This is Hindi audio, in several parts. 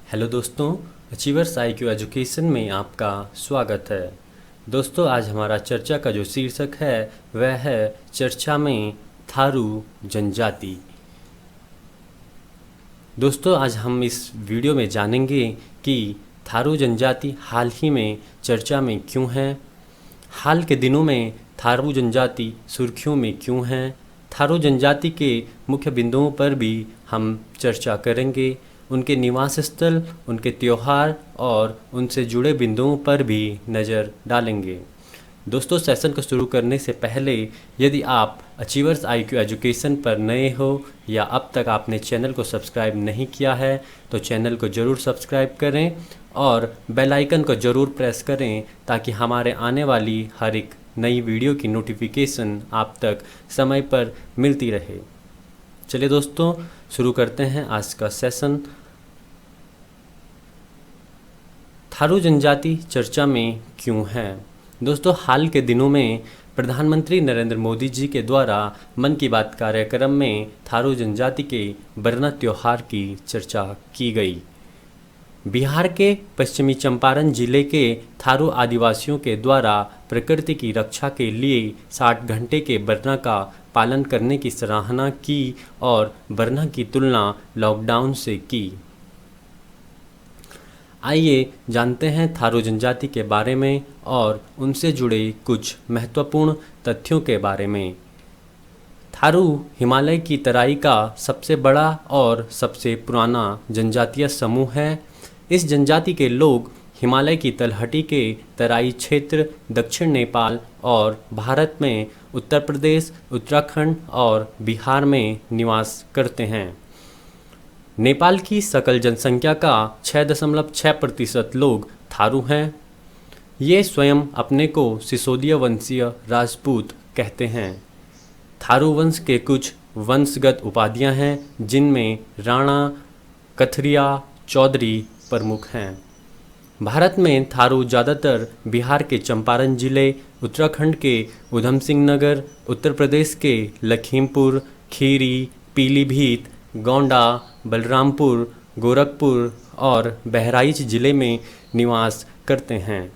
हेलो दोस्तों, अचीवर्स IQ एजुकेशन में आपका स्वागत है। दोस्तों, आज हमारा चर्चा का जो शीर्षक है वह है चर्चा में थारू जनजाति। दोस्तों, आज हम इस वीडियो में जानेंगे कि थारू जनजाति हाल ही में चर्चा में क्यों है, हाल के दिनों में थारू जनजाति सुर्खियों में क्यों है। थारू जनजाति के मुख्य बिंदुओं पर भी हम चर्चा करेंगे, उनके निवास स्थल, उनके त्योहार और उनसे जुड़े बिंदुओं पर भी नज़र डालेंगे। दोस्तों, सेशन को शुरू करने से पहले यदि आप अचीवर्स IQ एजुकेशन पर नए हो या अब तक आपने चैनल को सब्सक्राइब नहीं किया है तो चैनल को ज़रूर सब्सक्राइब करें और बेल आइकन को ज़रूर प्रेस करें ताकि हमारे आने वाली हर एक नई वीडियो की नोटिफिकेशन आप तक समय पर मिलती रहे। चलिए दोस्तों, शुरू करते हैं आज का सेशन। थारू जनजाति चर्चा में क्यों है। दोस्तों, हाल के दिनों में प्रधानमंत्री नरेंद्र मोदी जी के द्वारा मन की बात कार्यक्रम में थारू जनजाति के बरना त्योहार की चर्चा की गई। बिहार के पश्चिमी चंपारण जिले के थारू आदिवासियों के द्वारा प्रकृति की रक्षा के लिए 60 घंटे के बरना का पालन करने की सराहना की और बरना की तुलना लॉकडाउन से की। आइए जानते हैं थारू जनजाति के बारे में और उनसे जुड़े कुछ महत्वपूर्ण तथ्यों के बारे में। थारू हिमालय की तराई का सबसे बड़ा और सबसे पुराना जनजातीय समूह है। इस जनजाति के लोग हिमालय की तलहटी के तराई क्षेत्र, दक्षिण नेपाल और भारत में उत्तर प्रदेश, उत्तराखंड और बिहार में निवास करते हैं। नेपाल की सकल जनसंख्या का 6.6% लोग थारू हैं। ये स्वयं अपने को सिसोदिया वंशीय राजपूत कहते हैं। थारू वंश के कुछ वंशगत उपाधियां हैं जिनमें राणा, कथरिया, चौधरी प्रमुख हैं। भारत में थारू ज़्यादातर बिहार के चंपारण जिले, उत्तराखंड के उधम सिंह नगर, उत्तर प्रदेश के लखीमपुर खीरी, पीलीभीत, गोंडा, बलरामपुर, गोरखपुर और बहराइच जिले में निवास करते हैं।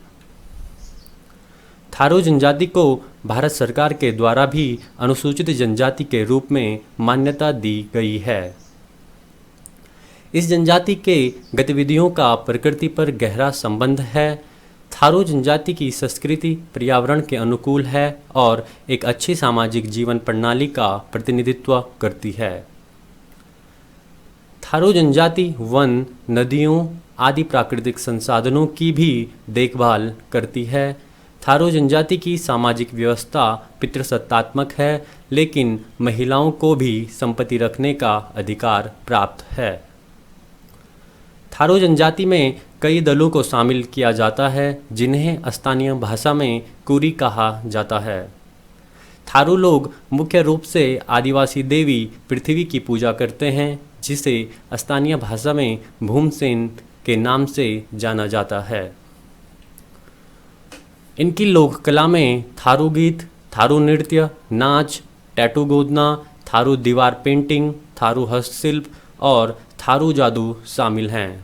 थारू जनजाति को भारत सरकार के द्वारा भी अनुसूचित जनजाति के रूप में मान्यता दी गई है। इस जनजाति के गतिविधियों का प्रकृति पर गहरा संबंध है। थारू जनजाति की संस्कृति पर्यावरण के अनुकूल है और एक अच्छी सामाजिक जीवन प्रणाली का प्रतिनिधित्व करती है। थारू जनजाति वन, नदियों आदि प्राकृतिक संसाधनों की भी देखभाल करती है। थारू जनजाति की सामाजिक व्यवस्था पितृसत्तात्मक है, लेकिन महिलाओं को भी संपत्ति रखने का अधिकार प्राप्त है। थारू जनजाति में कई दलों को शामिल किया जाता है जिन्हें स्थानीय भाषा में कुरी कहा जाता है। थारू लोग मुख्य रूप से आदिवासी देवी पृथ्वी की पूजा करते हैं जिसे स्थानीय भाषा में भूमसेन के नाम से जाना जाता है। इनकी लोक कला में थारू गीत, थारू नृत्य, नाच, टैटू गोदना, थारू दीवार पेंटिंग, थारू हस्तशिल्प और थारू जादू शामिल हैं।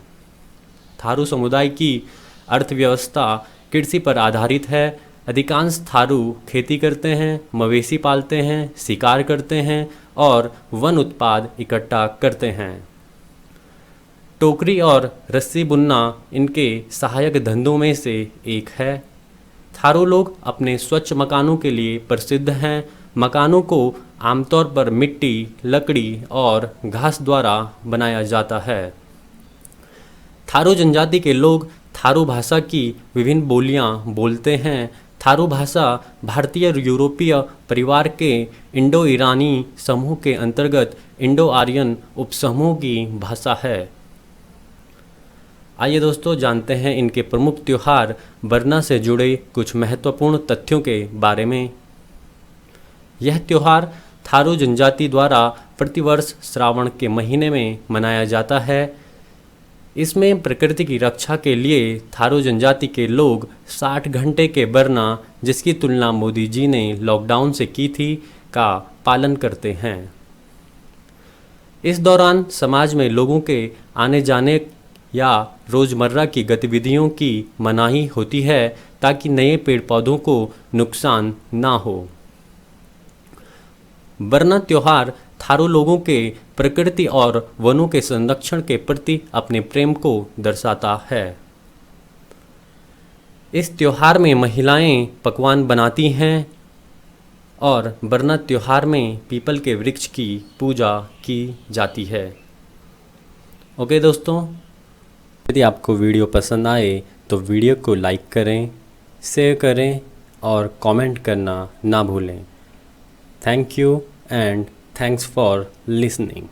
थारू समुदाय की अर्थव्यवस्था कृषि पर आधारित है। अधिकांश थारू खेती करते हैं, मवेशी पालते हैं, शिकार करते हैं और वन उत्पाद इकट्ठा करते हैं। टोकरी और रस्सी बुनना इनके सहायक धंधों में से एक है। थारू लोग अपने स्वच्छ मकानों के लिए प्रसिद्ध हैं। मकानों को आमतौर पर मिट्टी, लकड़ी और घास द्वारा बनाया जाता है। थारू जनजाति के लोग थारू भाषा की विभिन्न बोलियां बोलते हैं। थारू भाषा भारतीय यूरोपीय परिवार के इंडो ईरानी समूह के अंतर्गत इंडो आर्यन उपसमूह की भाषा है। आइए दोस्तों, जानते हैं इनके प्रमुख त्योहार बरना से जुड़े कुछ महत्वपूर्ण तथ्यों के बारे में। यह त्यौहार थारू जनजाति द्वारा प्रतिवर्ष श्रावण के महीने में मनाया जाता है। इसमें प्रकृति की रक्षा के लिए थारू जनजाति के लोग 60 घंटे के बरना, जिसकी तुलना मोदी जी ने लॉकडाउन से की थी, का पालन करते हैं। इस दौरान समाज में लोगों के आने जाने या रोज़मर्रा की गतिविधियों की मनाही होती है ताकि नए पेड़ पौधों को नुकसान ना हो। बरना त्योहार थारू लोगों के प्रकृति और वनों के संरक्षण के प्रति अपने प्रेम को दर्शाता है। इस त्योहार में महिलाएं पकवान बनाती हैं और बरना त्योहार में पीपल के वृक्ष की पूजा की जाती है। ओके दोस्तों, यदि आपको वीडियो पसंद आए तो वीडियो को लाइक करें, शेयर करें और कमेंट करना ना भूलें। Thank you and thanks for listening.